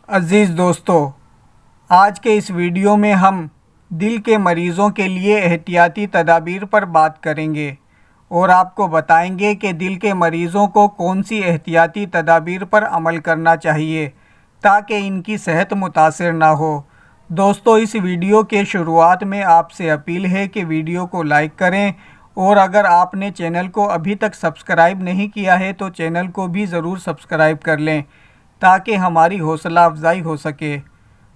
عزیز دوستو، آج کے اس ویڈیو میں ہم دل کے مریضوں کے لیے احتیاطی تدابیر پر بات کریں گے اور آپ کو بتائیں گے کہ دل کے مریضوں کو کون سی احتیاطی تدابیر پر عمل کرنا چاہیے تاکہ ان کی صحت متاثر نہ ہو۔ دوستو، اس ویڈیو کے شروعات میں آپ سے اپیل ہے کہ ویڈیو کو لائک کریں اور اگر آپ نے چینل کو ابھی تک سبسکرائب نہیں کیا ہے تو چینل کو بھی ضرور سبسکرائب کر لیں تاکہ ہماری حوصلہ افزائی ہو سکے۔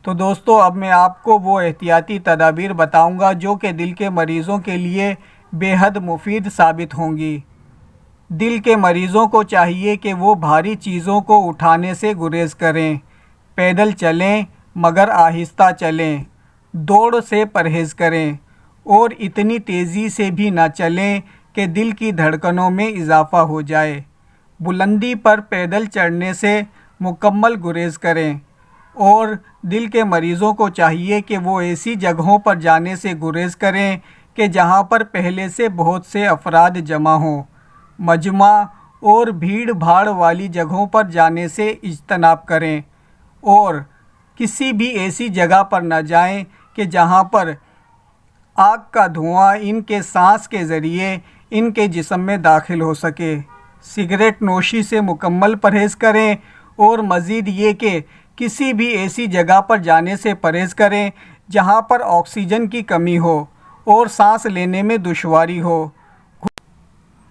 تو دوستو، اب میں آپ کو وہ احتیاطی تدابیر بتاؤں گا جو کہ دل کے مریضوں کے لیے بے حد مفید ثابت ہوں گی۔ دل کے مریضوں کو چاہیے کہ وہ بھاری چیزوں کو اٹھانے سے گریز کریں، پیدل چلیں مگر آہستہ چلیں، دوڑ سے پرہیز کریں اور اتنی تیزی سے بھی نہ چلیں کہ دل کی دھڑکنوں میں اضافہ ہو جائے۔ بلندی پر پیدل چڑھنے سے مکمل گریز کریں اور دل کے مریضوں کو چاہیے کہ وہ ایسی جگہوں پر جانے سے گریز کریں کہ جہاں پر پہلے سے بہت سے افراد جمع ہوں۔ مجمع اور بھیڑ بھاڑ والی جگہوں پر جانے سے اجتناب کریں اور کسی بھی ایسی جگہ پر نہ جائیں کہ جہاں پر آگ کا دھواں ان کے سانس کے ذریعے ان کے جسم میں داخل ہو سکے۔ سگریٹ نوشی سے مکمل پرہیز کریں اور مزید یہ کہ کسی بھی ایسی جگہ پر جانے سے پرہیز کریں جہاں پر آکسیجن کی کمی ہو اور سانس لینے میں دشواری ہو۔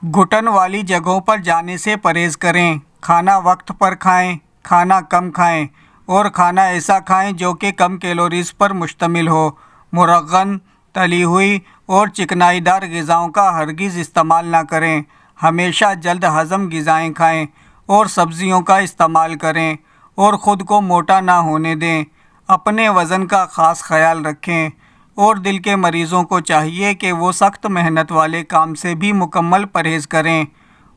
گھٹن والی جگہوں پر جانے سے پرہیز کریں۔ کھانا وقت پر کھائیں، کھانا کم کھائیں اور کھانا ایسا کھائیں جو کہ کم کیلوریز پر مشتمل ہو۔ مرغن، تلی ہوئی اور چکنائی دار غذاؤں کا ہرگز استعمال نہ کریں۔ ہمیشہ جلد ہضم غذائیں کھائیں اور سبزیوں کا استعمال کریں اور خود کو موٹا نہ ہونے دیں۔ اپنے وزن کا خاص خیال رکھیں اور دل کے مریضوں کو چاہیے کہ وہ سخت محنت والے کام سے بھی مکمل پرہیز کریں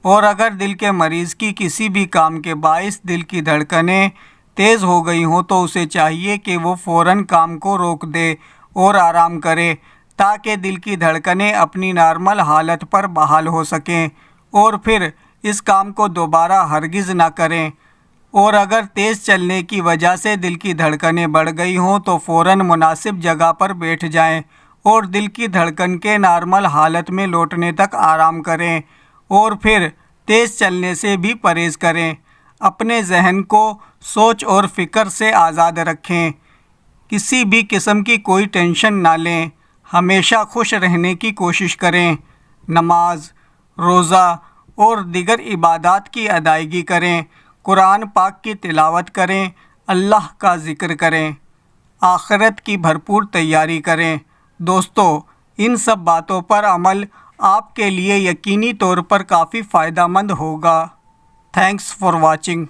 اور اگر دل کے مریض کی کسی بھی کام کے باعث دل کی دھڑکنیں تیز ہو گئی ہوں تو اسے چاہیے کہ وہ فوراً کام کو روک دے اور آرام کرے تاکہ دل کی دھڑکنیں اپنی نارمل حالت پر بحال ہو سکیں اور پھر اس کام کو دوبارہ ہرگز نہ کریں۔ اور اگر تیز چلنے کی وجہ سے دل کی دھڑکنیں بڑھ گئی ہوں تو فوراً مناسب جگہ پر بیٹھ جائیں اور دل کی دھڑکن کے نارمل حالت میں لوٹنے تک آرام کریں اور پھر تیز چلنے سے بھی پرہیز کریں۔ اپنے ذہن کو سوچ اور فکر سے آزاد رکھیں، کسی بھی قسم کی کوئی ٹینشن نہ لیں، ہمیشہ خوش رہنے کی کوشش کریں، نماز، روزہ اور دیگر عبادات کی ادائیگی کریں، قرآن پاک کی تلاوت کریں، اللہ کا ذکر کریں، آخرت کی بھرپور تیاری کریں۔ دوستو، ان سب باتوں پر عمل آپ کے لیے یقینی طور پر کافی فائدہ مند ہوگا۔ Thanks for watching.